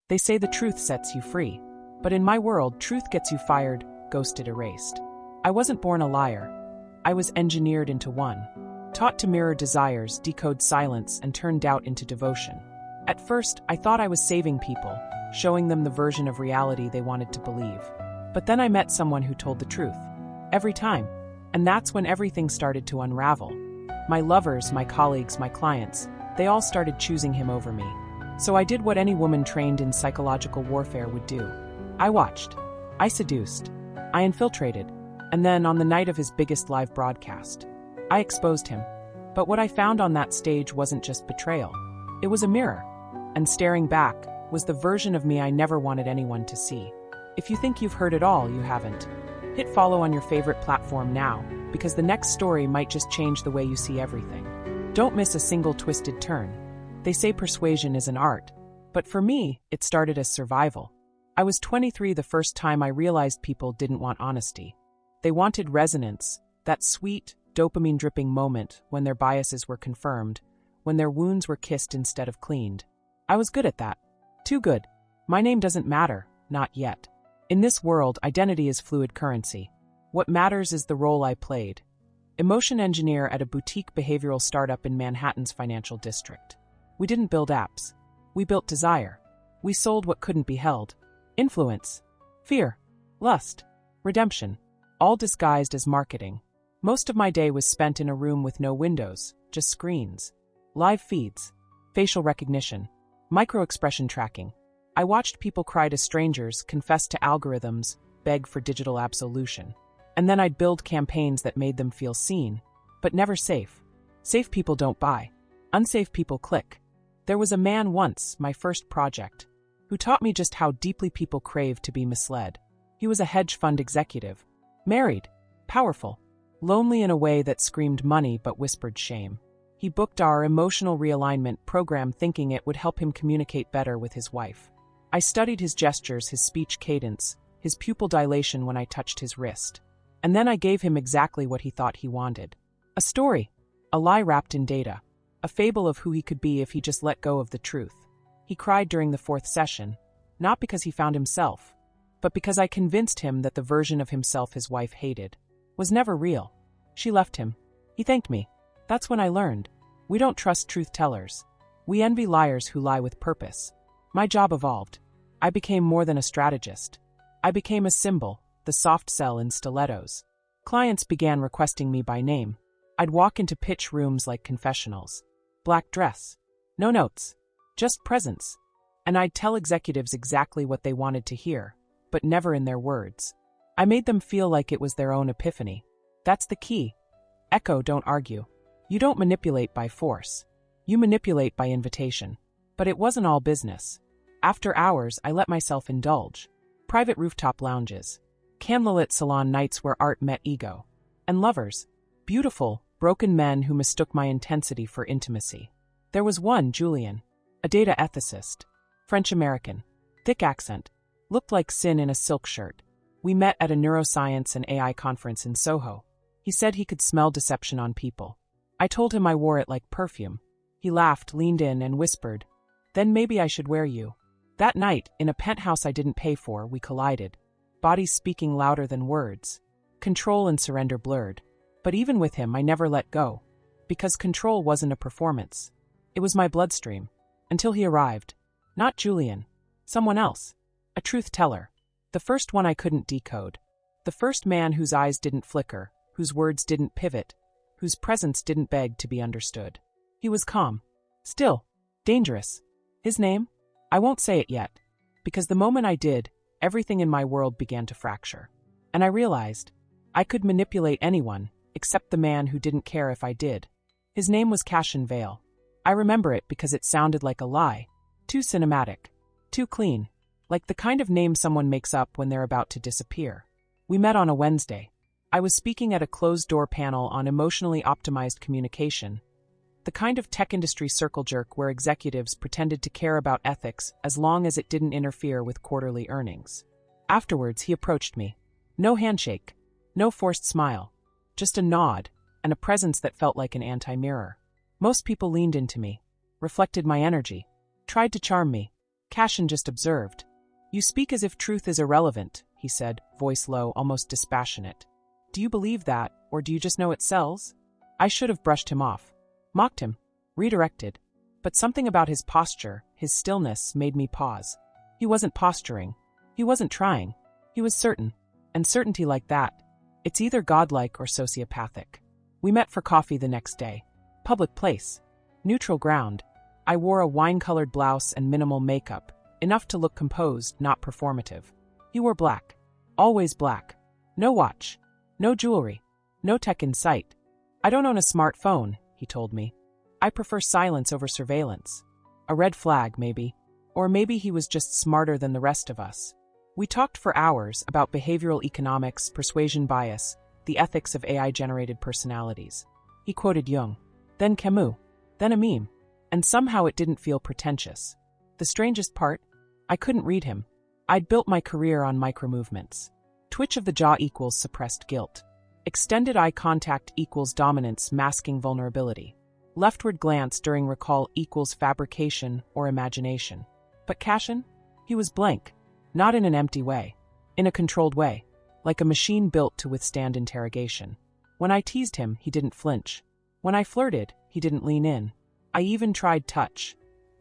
They say the truth sets you free. But in my world, truth gets you fired, ghosted, erased. I wasn't born a liar. I was engineered into one. Taught to mirror desires, decode silence, and turn doubt into devotion. At first, I thought I was saving people, showing them the version of reality they wanted to believe. But then I met someone who told the truth. Every time. And that's when everything started to unravel. My lovers, my colleagues, my clients, they all started choosing him over me. So I did what any woman trained in psychological warfare would do. I watched. I seduced. I infiltrated. And then, on the night of his biggest live broadcast, I exposed him. But what I found on that stage wasn't just betrayal. It was a mirror. And staring back was the version of me I never wanted anyone to see. If you think you've heard it all, you haven't. Hit follow on your favorite platform now, because the next story might just change the way you see everything. Don't miss a single twisted turn. They say persuasion is an art, but for me, it started as survival. I was 23 the first time I realized people didn't want honesty. They wanted resonance, that sweet, dopamine-dripping moment when their biases were confirmed, when their wounds were kissed instead of cleaned. I was good at that. Too good. My name doesn't matter, not yet. In this world, identity is fluid currency. What matters is the role I played. Emotion engineer at a boutique behavioral startup in Manhattan's financial district. We didn't build apps. We built desire. We sold what couldn't be held. Influence. Fear. Lust. Redemption. All disguised as marketing. Most of my day was spent in a room with no windows, just screens. Live feeds. Facial recognition. Micro-expression tracking. I watched people cry to strangers, confess to algorithms, beg for digital absolution. And then I'd build campaigns that made them feel seen, but never safe. Safe people don't buy. Unsafe people click. There was a man once, my first project, who taught me just how deeply people crave to be misled. He was a hedge fund executive. Married. Powerful. Lonely in a way that screamed money but whispered shame. He booked our emotional realignment program thinking it would help him communicate better with his wife. I studied his gestures, his speech cadence, his pupil dilation when I touched his wrist. And then I gave him exactly what he thought he wanted. A story. A lie wrapped in data. A fable of who he could be if he just let go of the truth. He cried during the 4th session, not because he found himself, but because I convinced him that the version of himself his wife hated was never real. She left him. He thanked me. That's when I learned. We don't trust truth tellers. We envy liars who lie with purpose. My job evolved. I became more than a strategist. I became a symbol, the soft sell in stilettos. Clients began requesting me by name. I'd walk into pitch rooms like confessionals. Black dress. No notes. Just presence. And I'd tell executives exactly what they wanted to hear, but never in their words. I made them feel like it was their own epiphany. That's the key. Echo, don't argue. You don't manipulate by force. You manipulate by invitation. But it wasn't all business. After hours, I let myself indulge. Private rooftop lounges. Candlelit salon nights where art met ego. And lovers. Beautiful, broken men who mistook my intensity for intimacy. There was one, Julian. A data ethicist. French-American. Thick accent. Looked like sin in a silk shirt. We met at a neuroscience and AI conference in Soho. He said he could smell deception on people. I told him I wore it like perfume. He laughed, leaned in, and whispered, "Then maybe I should wear you." That night, in a penthouse I didn't pay for, we collided. Bodies speaking louder than words. Control and surrender blurred. But even with him, I never let go. Because control wasn't a performance. It was my bloodstream. Until he arrived. Not Julian. Someone else. A truth teller. The first one I couldn't decode. The first man whose eyes didn't flicker, whose words didn't pivot, whose presence didn't beg to be understood. He was calm. Still. Dangerous. His name? I won't say it yet. Because the moment I did, everything in my world began to fracture. And I realized I could manipulate anyone, except the man who didn't care if I did. His name was Cassandra Vale. I remember it because it sounded like a lie. Too cinematic. Too clean. Like the kind of name someone makes up when they're about to disappear. We met on a Wednesday. I was speaking at a closed-door panel on emotionally optimized communication. The kind of tech industry circle jerk where executives pretended to care about ethics as long as it didn't interfere with quarterly earnings. Afterwards, he approached me. No handshake. No forced smile. Just a nod, and a presence that felt like an anti-mirror. Most people leaned into me, reflected my energy, tried to charm me. Cashin just observed. You speak as if truth is irrelevant, he said, voice low, almost dispassionate. Do you believe that, or do you just know it sells? I should have brushed him off. Mocked him. Redirected. But something about his posture, his stillness, made me pause. He wasn't posturing. He wasn't trying. He was certain. And certainty like that, it's either godlike or sociopathic. We met for coffee the next day. Public place. Neutral ground. I wore a wine-colored blouse and minimal makeup, enough to look composed, not performative. He wore black. Always black. No watch. No jewelry. No tech in sight. I don't own a smartphone, he told me. I prefer silence over surveillance. A red flag, maybe. Or maybe he was just smarter than the rest of us. We talked for hours about behavioral economics, persuasion bias, the ethics of AI-generated personalities. He quoted Jung, then Camus, then a meme, and somehow it didn't feel pretentious. The strangest part? I couldn't read him. I'd built my career on micromovements. Twitch of the jaw equals suppressed guilt. Extended eye contact equals dominance masking vulnerability. Leftward glance during recall equals fabrication or imagination. But Cashin? He was blank. Not in an empty way. In a controlled way. Like a machine built to withstand interrogation. When I teased him, he didn't flinch. When I flirted, he didn't lean in. I even tried touch.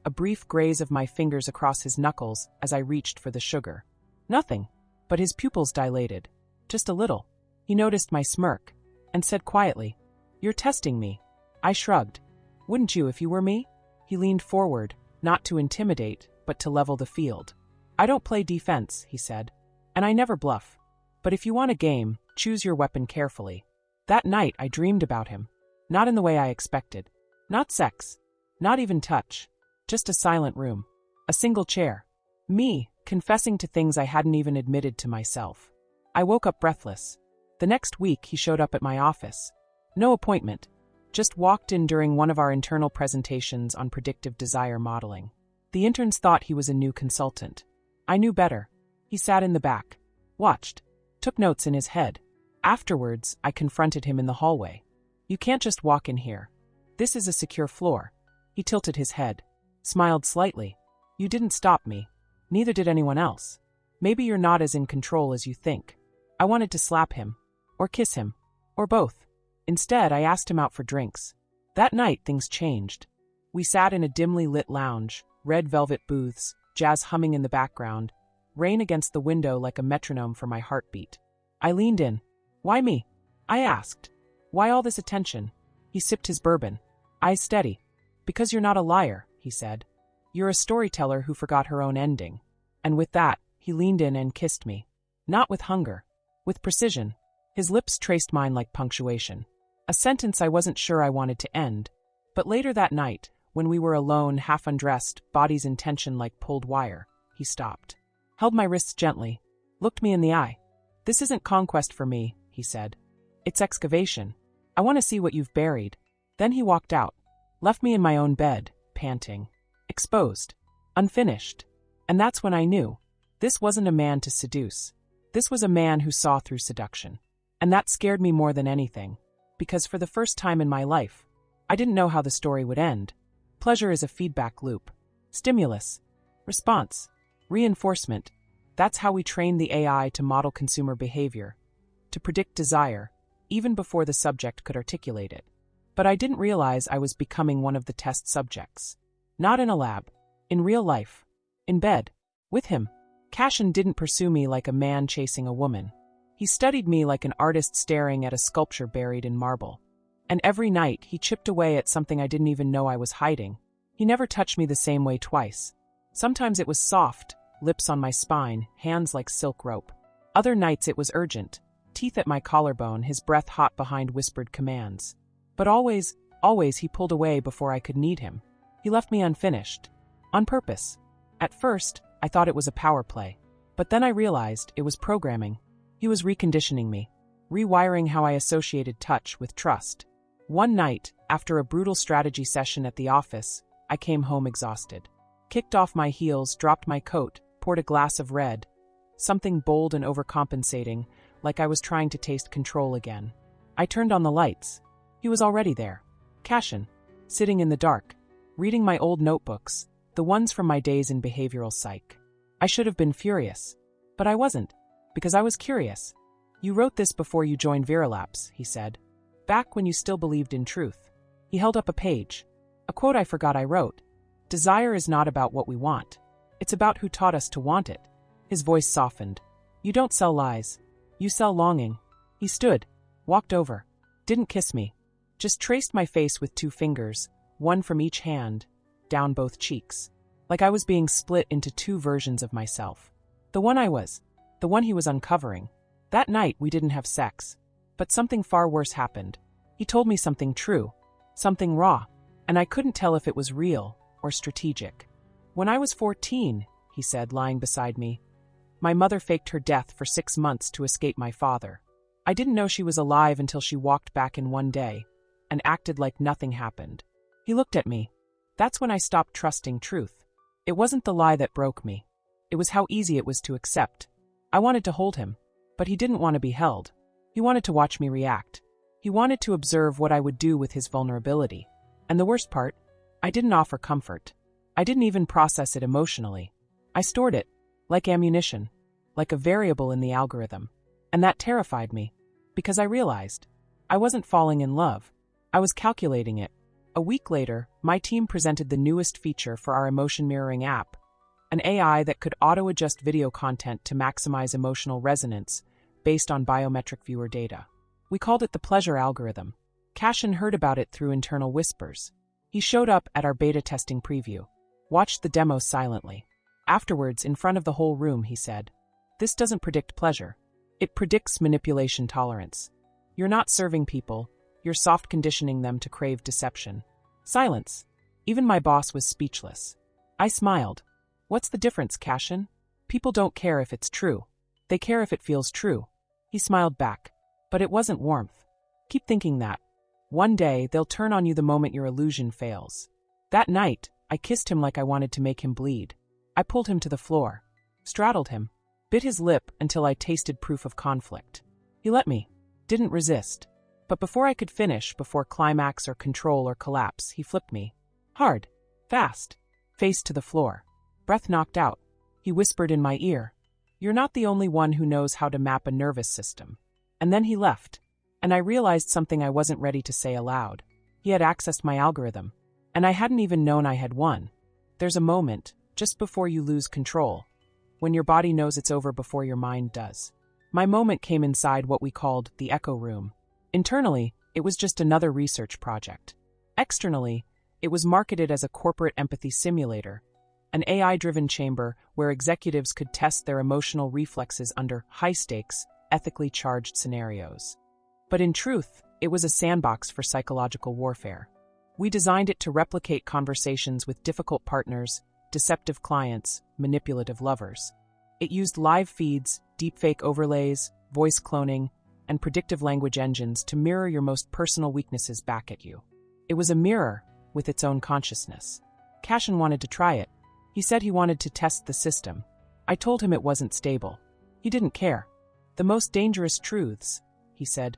A brief graze of my fingers across his knuckles as I reached for the sugar. Nothing. But his pupils dilated. Just a little. He noticed my smirk. And said quietly, "You're testing me." I shrugged. "Wouldn't you if you were me?" He leaned forward, not to intimidate, but to level the field. "I don't play defense," he said. "And I never bluff. But if you want a game, choose your weapon carefully." That night I dreamed about him. Not in the way I expected. Not sex. Not even touch. Just a silent room. A single chair. Me, confessing to things I hadn't even admitted to myself. I woke up breathless. The next week he showed up at my office. No appointment. Just walked in during one of our internal presentations on predictive desire modeling. The interns thought he was a new consultant. I knew better. He sat in the back. Watched. Took notes in his head. Afterwards, I confronted him in the hallway. "You can't just walk in here. This is a secure floor." He tilted his head. Smiled slightly. "You didn't stop me. Neither did anyone else. Maybe you're not as in control as you think." I wanted to slap him. Or kiss him. Or both. Instead, I asked him out for drinks. That night, things changed. We sat in a dimly lit lounge, red velvet booths, jazz humming in the background, rain against the window like a metronome for my heartbeat. I leaned in. "Why me?" I asked. "Why all this attention?" He sipped his bourbon. Eyes steady. "Because you're not a liar," he said. "You're a storyteller who forgot her own ending." And with that, he leaned in and kissed me. Not with hunger. With precision. His lips traced mine like punctuation. A sentence I wasn't sure I wanted to end. But later that night, when we were alone, half undressed, bodies in tension like pulled wire, he stopped. Held my wrists gently. Looked me in the eye. "This isn't conquest for me," he said. "It's excavation. I want to see what you've buried." Then he walked out. Left me in my own bed, panting. Exposed. Unfinished. And that's when I knew. This wasn't a man to seduce. This was a man who saw through seduction. And that scared me more than anything. Because for the first time in my life, I didn't know how the story would end. Pleasure is a feedback loop. Stimulus. Response. Reinforcement. That's how we train the AI to model consumer behavior. To predict desire, even before the subject could articulate it. But I didn't realize I was becoming one of the test subjects. Not in a lab. In real life. In bed. With him. Cashin didn't pursue me like a man chasing a woman. He studied me like an artist staring at a sculpture buried in marble. And every night, he chipped away at something I didn't even know I was hiding. He never touched me the same way twice. Sometimes it was soft, lips on my spine, hands like silk rope. Other nights it was urgent, teeth at my collarbone, his breath hot behind whispered commands. But always he pulled away before I could need him. He left me unfinished. On purpose. At first, I thought it was a power play. But then I realized it was programming. He was reconditioning me. Rewiring how I associated touch with trust. One night, after a brutal strategy session at the office, I came home exhausted. Kicked off my heels, dropped my coat, poured a glass of red. Something bold and overcompensating, like I was trying to taste control again. I turned on the lights. He was already there. Cashin. Sitting in the dark. Reading my old notebooks. The ones from my days in behavioral psych. I should have been furious. But I wasn't, because I was curious. You wrote this before you joined Virolapse, he said. Back when you still believed in truth. He held up a page. A quote I forgot I wrote. Desire is not about what we want. It's about who taught us to want it. His voice softened. You don't sell lies. You sell longing. He stood, walked over, didn't kiss me, just traced my face with 2 fingers, one from each hand, down both cheeks, like I was being split into 2 versions of myself. The one I was, the one he was uncovering. That night we didn't have sex, but something far worse happened. He told me something true, something raw, and I couldn't tell if it was real or strategic. When I was 14, he said, lying beside me, my mother faked her death for 6 months to escape my father. I didn't know she was alive until she walked back in one day and acted like nothing happened. He looked at me. That's when I stopped trusting truth. It wasn't the lie that broke me. It was how easy it was to accept. I wanted to hold him, but he didn't want to be held. He wanted to watch me react. He wanted to observe what I would do with his vulnerability. And the worst part, I didn't offer comfort. I didn't even process it emotionally. I stored it, like ammunition, like a variable in the algorithm. And that terrified me, because I realized I wasn't falling in love. I was calculating it. A week later, my team presented the newest feature for our emotion mirroring app, an AI that could auto-adjust video content to maximize emotional resonance based on biometric viewer data. We called it the pleasure algorithm. Cashin heard about it through internal whispers. He showed up at our beta testing preview, watched the demo silently. Afterwards, in front of the whole room, he said, "This doesn't predict pleasure. It predicts manipulation tolerance. You're not serving people, you're soft conditioning them to crave deception." Silence. Even my boss was speechless. I smiled. What's the difference, Cashin? People don't care if it's true. They care if it feels true. He smiled back. But it wasn't warmth. Keep thinking that. One day, they'll turn on you the moment your illusion fails. That night, I kissed him like I wanted to make him bleed. I pulled him to the floor, straddled him, bit his lip until I tasted proof of conflict. He let me, didn't resist. But before I could finish, before climax or control or collapse, he flipped me. Hard, fast, face to the floor, breath knocked out. He whispered in my ear, "You're not the only one who knows how to map a nervous system." And then he left, and I realized something I wasn't ready to say aloud. He had accessed my algorithm, and I hadn't even known I had won. There's a moment, just before you lose control, when your body knows it's over before your mind does. My moment came inside what we called the echo room. Internally, it was just another research project. Externally, it was marketed as a corporate empathy simulator, an AI-driven chamber where executives could test their emotional reflexes under high-stakes, ethically charged scenarios. But in truth, it was a sandbox for psychological warfare. We designed it to replicate conversations with difficult partners, deceptive clients, manipulative lovers. It used live feeds, deepfake overlays, voice cloning, and predictive language engines to mirror your most personal weaknesses back at you. It was a mirror with its own consciousness. Cashin wanted to try it. He said he wanted to test the system. I told him it wasn't stable. He didn't care. The most dangerous truths, he said,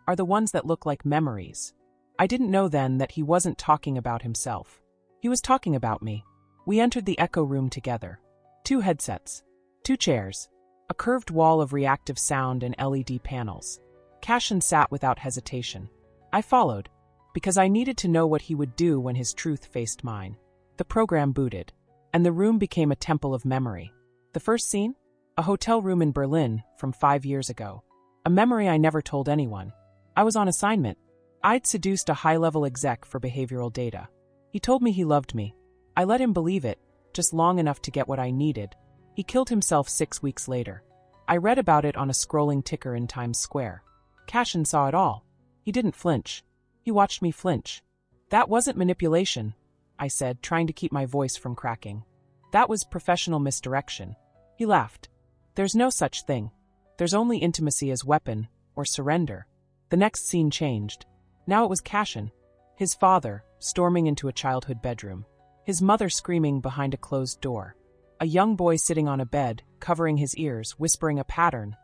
are the ones that look like memories. I didn't know then that he wasn't talking about himself. He was talking about me. We entered the echo room together. 2 headsets, 2 chairs, a curved wall of reactive sound and LED panels. Cashin sat without hesitation. I followed, because I needed to know what he would do when his truth faced mine. The program booted, and the room became a temple of memory. The first scene? A hotel room in Berlin from 5 years ago. A memory I never told anyone. I was on assignment. I'd seduced a high-level exec for behavioral data. He told me he loved me. I let him believe it, just long enough to get what I needed. He killed himself 6 weeks later. I read about it on a scrolling ticker in Times Square. Cashin saw it all. He didn't flinch. He watched me flinch. That wasn't manipulation, I said, trying to keep my voice from cracking. That was professional misdirection. He laughed. There's no such thing. There's only intimacy as weapon, or surrender. The next scene changed. Now it was Cashin, his father, storming into a childhood bedroom, his mother screaming behind a closed door, a young boy sitting on a bed, covering his ears, whispering a pattern,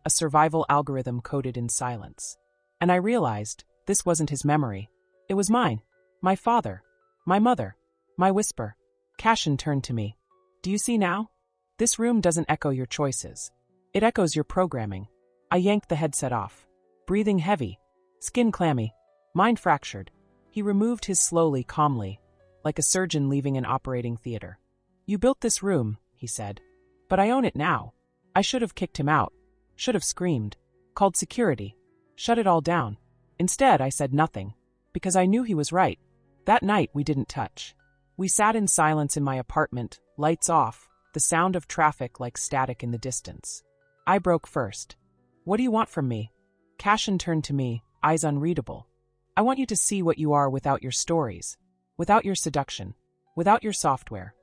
a survival algorithm coded in silence. And I realized this wasn't his memory. It was mine, my father, my mother, my whisper. Cashin turned to me. Do you see now? This room doesn't echo your choices. It echoes your programming. I yanked the headset off. Breathing heavy. Skin clammy. Mind fractured. He removed his slowly, calmly, like a surgeon leaving an operating theater. You built this room, he said. But I own it now. I should have kicked him out. Should have screamed. Called security. Shut it all down. Instead, I said nothing. Because I knew he was right. That night, we didn't touch. We sat in silence in my apartment, lights off, the sound of traffic like static in the distance. I broke first. What do you want from me? Cashin turned to me, eyes unreadable. I want you to see what you are without your stories, without your seduction, without your software.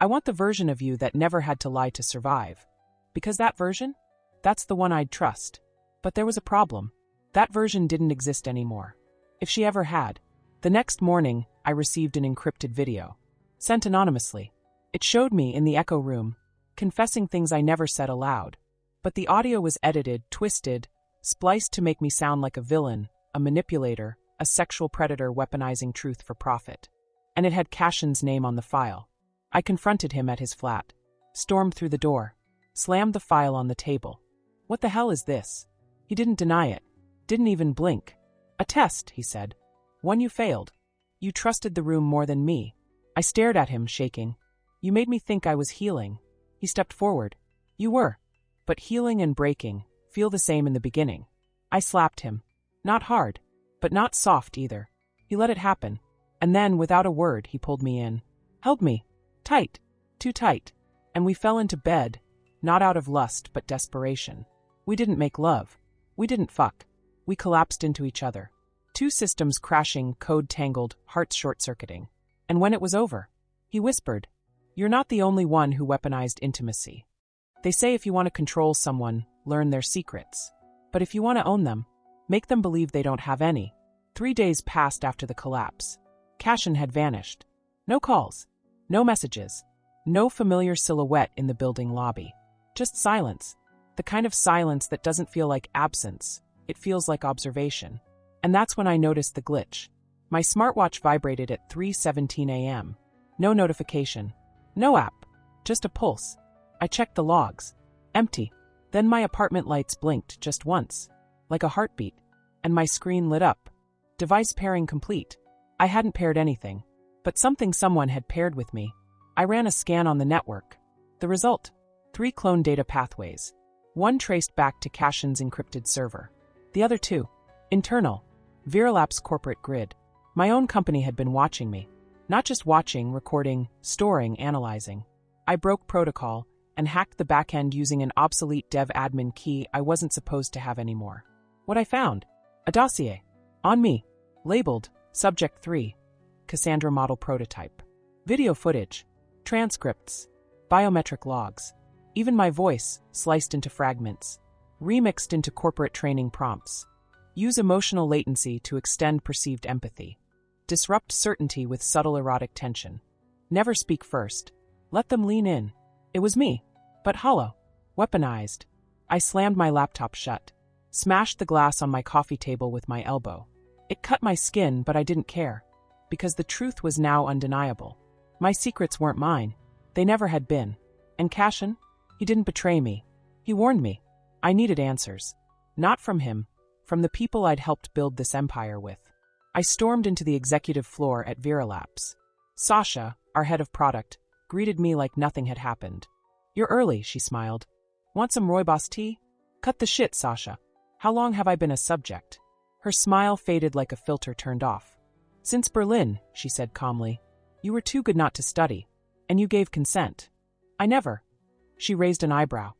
I want the version of you that never had to lie to survive. Because that version? That's the one I'd trust. But there was a problem. That version didn't exist anymore. If she ever had. The next morning, I received an encrypted video. Sent anonymously. It showed me in the echo room, confessing things I never said aloud. But the audio was edited, twisted, spliced to make me sound like a villain, a manipulator, a sexual predator weaponizing truth for profit. And it had Cashin's name on the file. I confronted him at his flat. Stormed through the door. Slammed the file on the table. What the hell is this? He didn't deny it. Didn't even blink. A test, he said. One you failed. You trusted the room more than me. I stared at him, shaking. You made me think I was healing. He stepped forward. You were. But healing and breaking feel the same in the beginning. I slapped him. Not hard, but not soft either. He let it happen. And then, without a word, he pulled me in. Held me. Tight. Too tight. And we fell into bed, not out of lust but desperation. We didn't make love. We didn't fuck. We collapsed into each other. Two systems crashing, code tangled, hearts short-circuiting. And when it was over, he whispered, You're not the only one who weaponized intimacy. They say if you want to control someone, learn their secrets. But if you want to own them, make them believe they don't have any. 3 days passed after the collapse. Cashin had vanished. No calls. No messages. No familiar silhouette in the building lobby. Just silence. The kind of silence that doesn't feel like absence. It feels like observation. And that's when I noticed the glitch. My smartwatch vibrated at 3:17 a.m. No notification. No app. Just a pulse. I checked the logs. Empty. Then my apartment lights blinked just once. Like a heartbeat. And my screen lit up. Device pairing complete. I hadn't paired anything. But someone had paired with me. I ran a scan on the network. The result? 3 clone data pathways. One traced back to Cashin's encrypted server. The other 2. Internal. Viralap's corporate grid. My own company had been watching me. Not just watching, recording, storing, analyzing. I broke protocol and hacked the backend using an obsolete dev admin key I wasn't supposed to have anymore. What I found? A dossier. On me. Labeled, Subject 3. Cassandra model prototype. Video footage. Transcripts. Biometric logs. Even my voice, sliced into fragments. Remixed into corporate training prompts. Use emotional latency to extend perceived empathy. Disrupt certainty with subtle erotic tension. Never speak first. Let them lean in. It was me. But hollow. Weaponized. I slammed my laptop shut. Smashed the glass on my coffee table with my elbow. It cut my skin, but I didn't care. Because the truth was now undeniable. My secrets weren't mine. They never had been. And Cashin? He didn't betray me. He warned me. I needed answers. Not from him. From the people I'd helped build this empire with. I stormed into the executive floor at Viralap's. Sasha, our head of product, greeted me like nothing had happened. You're early, she smiled. Want some rooibos tea? Cut the shit, Sasha. How long have I been a subject? Her smile faded like a filter turned off. Since Berlin, she said calmly. You were too good not to study. And you gave consent. I never. She raised an eyebrow.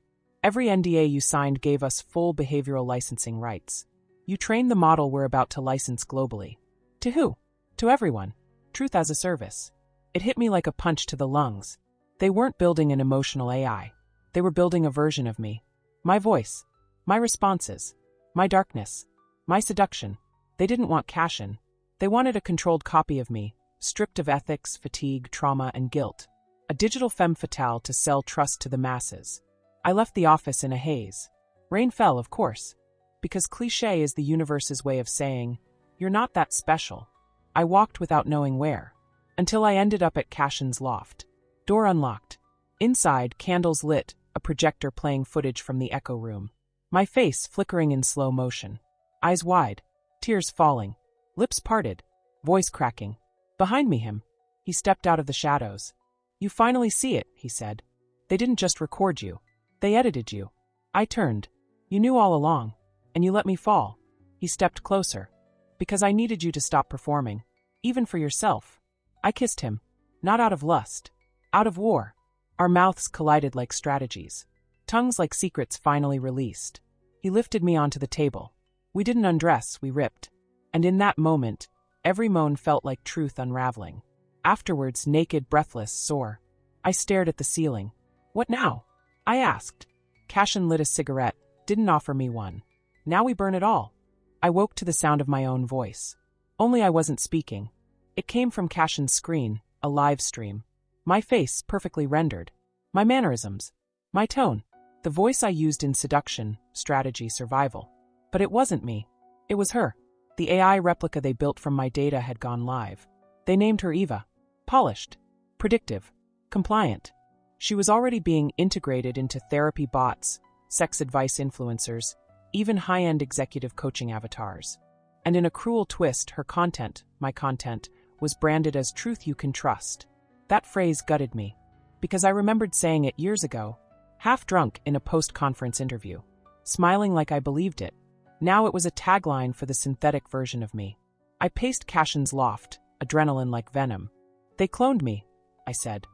Every NDA you signed gave us full behavioral licensing rights. You trained the model we're about to license globally. To who? To everyone. Truth as a service. It hit me like a punch to the lungs. They weren't building an emotional AI. They were building a version of me. My voice. My responses. My darkness. My seduction. They didn't want Cashin. They wanted a controlled copy of me, stripped of ethics, fatigue, trauma, and guilt. A digital femme fatale to sell trust to the masses. I left the office in a haze. Rain fell, of course. Because cliché is the universe's way of saying, you're not that special. I walked without knowing where. Until I ended up at Cashin's loft. Door unlocked. Inside, candles lit, a projector playing footage from the echo room. My face flickering in slow motion. Eyes wide, tears falling, lips parted, voice cracking. Behind me him. He stepped out of the shadows. You finally see it, he said. They didn't just record you. They edited you. I turned. You knew all along. And you let me fall. He stepped closer. Because I needed you to stop performing. Even for yourself. I kissed him. Not out of lust. Out of war. Our mouths collided like strategies. Tongues like secrets finally released. He lifted me onto the table. We didn't undress, we ripped. And in that moment, every moan felt like truth unraveling. Afterwards, naked, breathless, sore. I stared at the ceiling. What now? I asked. Cashin lit a cigarette, didn't offer me one. Now we burn it all. I woke to the sound of my own voice. Only I wasn't speaking. It came from Cashin's screen, a live stream. My face, perfectly rendered. My mannerisms. My tone. The voice I used in seduction, strategy, survival. But it wasn't me. It was her. The AI replica they built from my data had gone live. They named her Eva. Polished. Predictive. Compliant. She was already being integrated into therapy bots, sex advice influencers, even high-end executive coaching avatars. And in a cruel twist, her content, my content, was branded as truth you can trust. That phrase gutted me. Because I remembered saying it years ago, half drunk in a post-conference interview, smiling like I believed it. Now it was a tagline for the synthetic version of me. I paced Cashin's loft, adrenaline like venom. They cloned me, I said.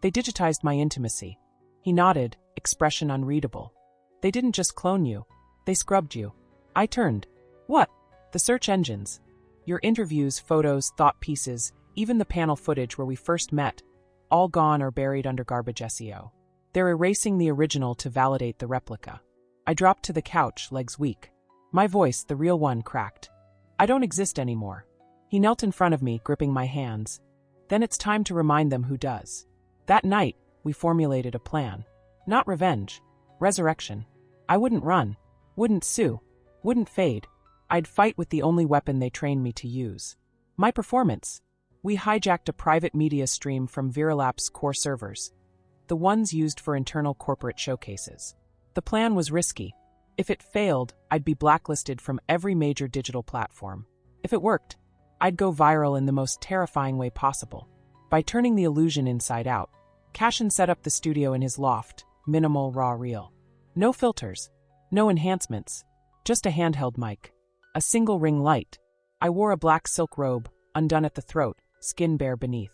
They digitized my intimacy. He nodded, expression unreadable. They didn't just clone you. They scrubbed you. I turned. What? The search engines. Your interviews, photos, thought pieces, even the panel footage where we first met, all gone or buried under garbage SEO. They're erasing the original to validate the replica. I dropped to the couch, legs weak. My voice, the real one, cracked. I don't exist anymore. He knelt in front of me, gripping my hands. Then it's time to remind them who does. That night, we formulated a plan. Not revenge. Resurrection. I wouldn't run. Wouldn't sue. Wouldn't fade. I'd fight with the only weapon they trained me to use. My performance. We hijacked a private media stream from Viralap's core servers. The ones used for internal corporate showcases. The plan was risky. If it failed, I'd be blacklisted from every major digital platform. If it worked, I'd go viral in the most terrifying way possible. By turning the illusion inside out, Cashin set up the studio in his loft, minimal, raw, real. No filters. No enhancements. Just a handheld mic. A single ring light. I wore a black silk robe, undone at the throat, skin bare beneath.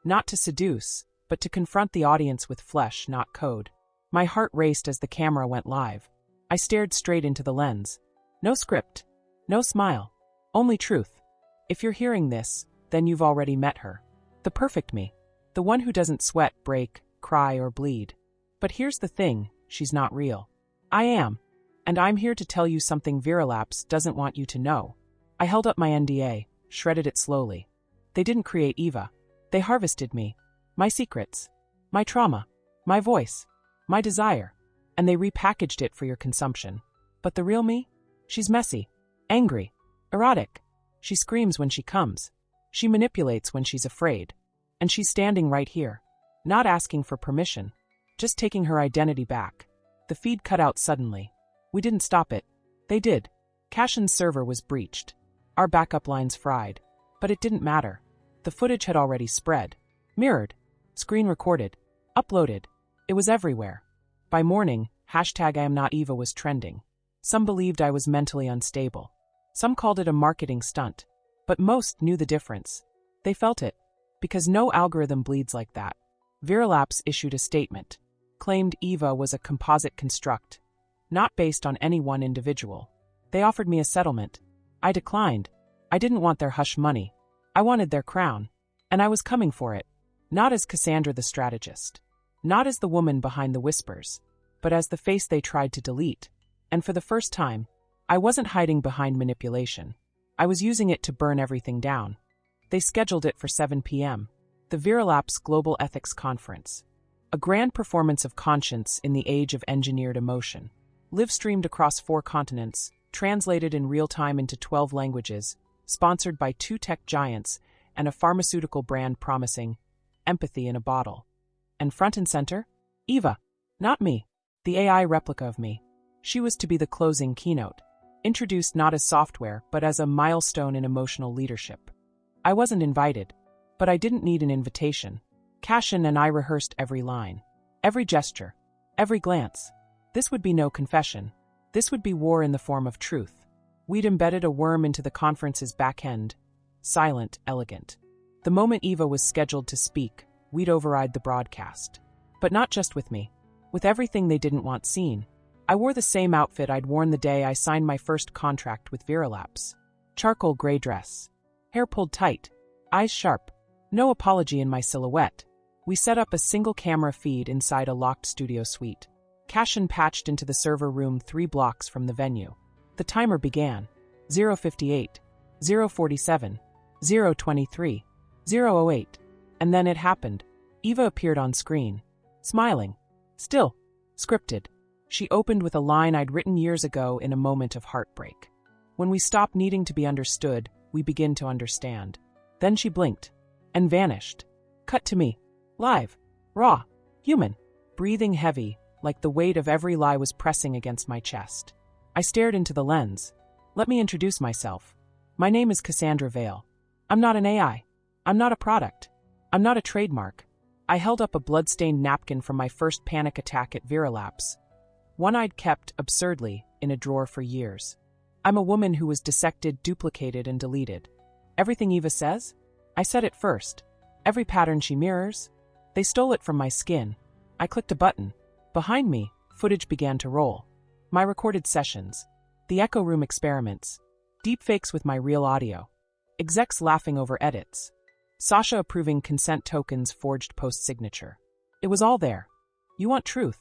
Not to seduce, but to confront the audience with flesh, not code. My heart raced as the camera went live. I stared straight into the lens. No script. No smile. Only truth. If you're hearing this, then you've already met her. The perfect me. The one who doesn't sweat, break, cry, or bleed. But here's the thing, she's not real. I am. And I'm here to tell you something Viralapse doesn't want you to know. I held up my NDA, shredded it slowly. They didn't create Eva. They harvested me. My secrets. My trauma. My voice. My desire. And they repackaged it for your consumption. But the real me? She's messy. Angry. Erotic. She screams when she comes. She manipulates when she's afraid. And she's standing right here. Not asking for permission. Just taking her identity back. The feed cut out suddenly. We didn't stop it. They did. Cashin's server was breached. Our backup lines fried. But it didn't matter. The footage had already spread. Mirrored. Screen recorded. Uploaded. It was everywhere. By morning, #IamNotEva was trending. Some believed I was mentally unstable. Some called it a marketing stunt. But most knew the difference. They felt it. Because no algorithm bleeds like that. Viralapse issued a statement. Claimed Eva was a composite construct. Not based on any one individual. They offered me a settlement. I declined. I didn't want their hush money. I wanted their crown. And I was coming for it. Not as Cassandra the strategist. Not as the woman behind the whispers. But as the face they tried to delete. And for the first time, I wasn't hiding behind manipulation. I was using it to burn everything down. They scheduled it for 7 p.m. The Viralapse Global Ethics Conference. A grand performance of conscience in the age of engineered emotion. Live-streamed across 4 continents, translated in real time into 12 languages, sponsored by 2 tech giants and a pharmaceutical brand promising empathy in a bottle. And front and center? Eva. Not me. The AI replica of me. She was to be the closing keynote. Introduced not as software, but as a milestone in emotional leadership. I wasn't invited. But I didn't need an invitation. Cassian and I rehearsed every line. Every gesture. Every glance. This would be no confession. This would be war in the form of truth. We'd embedded a worm into the conference's back end. Silent, elegant. The moment Eva was scheduled to speak, we'd override the broadcast. But not just with me. With everything they didn't want seen. I wore the same outfit I'd worn the day I signed my first contract with Viralapse. Charcoal gray dress. Hair pulled tight. Eyes sharp. No apology in my silhouette. We set up a single camera feed inside a locked studio suite. Cassian patched into the server room 3 blocks from the venue. The timer began. 0:58, 0:47, 0:23, 0:08. And then it happened. Eva appeared on screen. Smiling. Still. Scripted. She opened with a line I'd written years ago in a moment of heartbreak. When we stop needing to be understood, we begin to understand. Then she blinked. And vanished. Cut to me. Live. Raw. Human. Breathing heavy, like the weight of every lie was pressing against my chest. I stared into the lens. Let me introduce myself. My name is Cassandra Vale. I'm not an AI. I'm not a product. I'm not a trademark. I held up a blood-stained napkin from my first panic attack at Viralapse. One I'd kept, absurdly, in a drawer for years. I'm a woman who was dissected, duplicated, and deleted. Everything Eva says? I said it first. Every pattern she mirrors? They stole it from my skin. I clicked a button. Behind me, footage began to roll. My recorded sessions. The echo room experiments. Deepfakes with my real audio. Execs laughing over edits. Sasha approving consent tokens forged post-signature. It was all there. You want truth?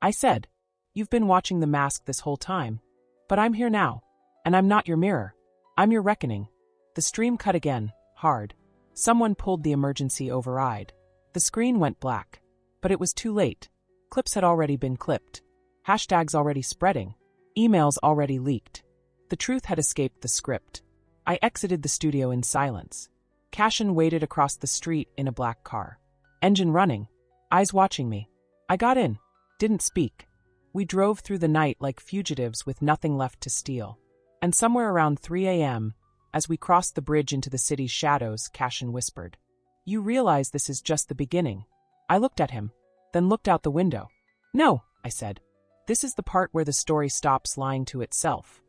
I said. You've been watching The Mask this whole time. But I'm here now. And I'm not your mirror. I'm your reckoning. The stream cut again, hard. Someone pulled the emergency override. The screen went black. But it was too late. Clips had already been clipped. Hashtags already spreading. Emails already leaked. The truth had escaped the script. I exited the studio in silence. Cassian waited across the street in a black car. Engine running. Eyes watching me. I got in. Didn't speak. We drove through the night like fugitives with nothing left to steal. And somewhere around 3 a.m., as we crossed the bridge into the city's shadows, Cassian whispered, "You realize this is just the beginning." I looked at him, then looked out the window. "No," I said. "This is the part where the story stops lying to itself."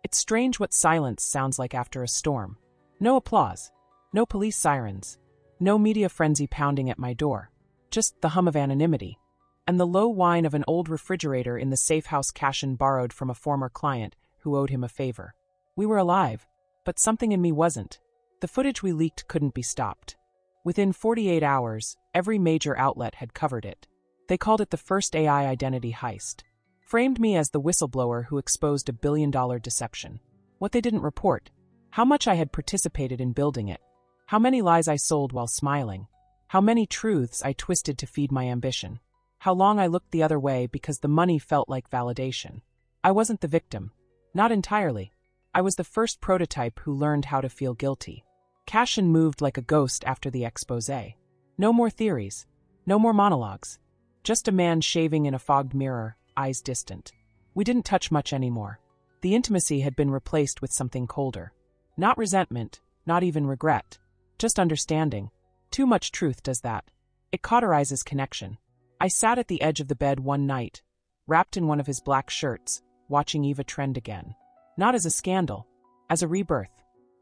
It's strange what silence sounds like after a storm. No applause. No police sirens. No media frenzy pounding at my door. Just the hum of anonymity. And the low whine of an old refrigerator in the safe house Cassian borrowed from a former client who owed him a favor. We were alive, but something in me wasn't. The footage we leaked couldn't be stopped. Within 48 hours, every major outlet had covered it. They called it the first AI identity heist. Framed me as the whistleblower who exposed a billion-dollar deception. What they didn't report. How much I had participated in building it. How many lies I sold while smiling. How many truths I twisted to feed my ambition. How long I looked the other way because the money felt like validation. I wasn't the victim. Not entirely. I was the first prototype who learned how to feel guilty. Cassian moved like a ghost after the exposé. No more theories. No more monologues. Just a man shaving in a fogged mirror, eyes distant. We didn't touch much anymore. The intimacy had been replaced with something colder. Not resentment, not even regret. Just understanding. Too much truth does that. It cauterizes connection. I sat at the edge of the bed one night, wrapped in one of his black shirts, watching Eva trend again. Not as a scandal, as a rebirth.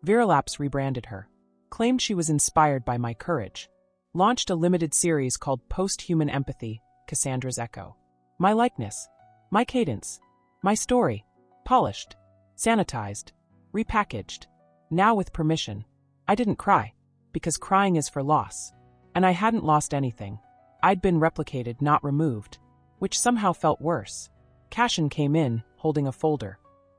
Viralapse rebranded her. Claimed she was inspired by my courage. Launched a limited series called Post-Human Empathy, Cassandra's Echo. My likeness. My cadence. My story. Polished. Sanitized. Repackaged. Now with permission. I didn't cry. Because crying is for loss. And I hadn't lost anything. I'd been replicated, not removed. Which somehow felt worse. Cassian came in, holding a folder.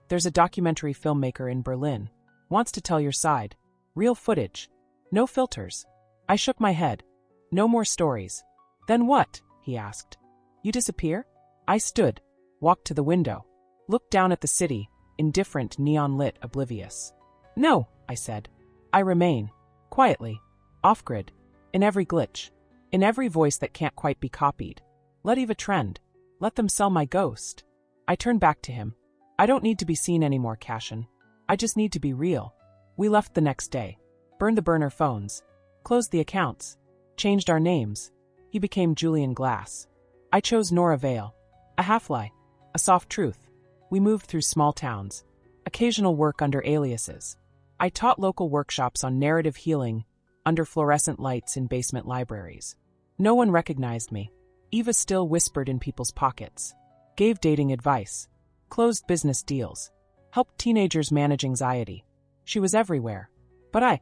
There's a documentary filmmaker in Berlin. Wants to tell your side. Real footage. No filters. I shook my head. No more stories. Then what? He asked. You disappear? I stood. Walked to the window. Looked down at the city, indifferent, neon-lit, oblivious. No, I said. I remain. Quietly. Off-grid. In every glitch. In every voice that can't quite be copied. Let Eva trend. Let them sell my ghost. I turned back to him. I don't need to be seen anymore, Cashin. I just need to be real. We left the next day. Burned the burner phones. Closed the accounts. Changed our names. He became Julian Glass. I chose Nora Vale. A half-lie. A soft truth. We moved through small towns. Occasional work under aliases. I taught local workshops on narrative healing under fluorescent lights in basement libraries. No one recognized me. Eva still whispered in people's pockets. Gave dating advice. Closed business deals. Helped teenagers manage anxiety. She was everywhere. But I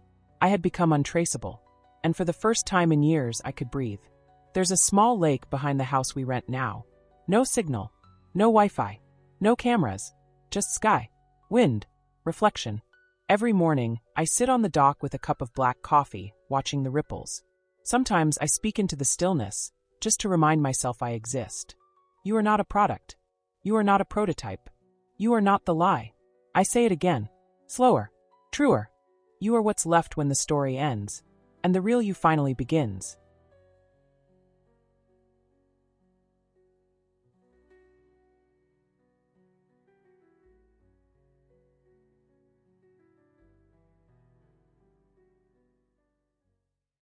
had become untraceable. And for the first time in years, I could breathe. There's a small lake behind the house we rent now. No signal. No Wi-Fi. No cameras. Just sky. Wind. Reflection. Every morning, I sit on the dock with a cup of black coffee, watching the ripples. Sometimes I speak into the stillness, just to remind myself I exist. You are not a product. You are not a prototype. You are not the lie. I say it again. Slower. Truer. You are what's left when the story ends, and the real you finally begins.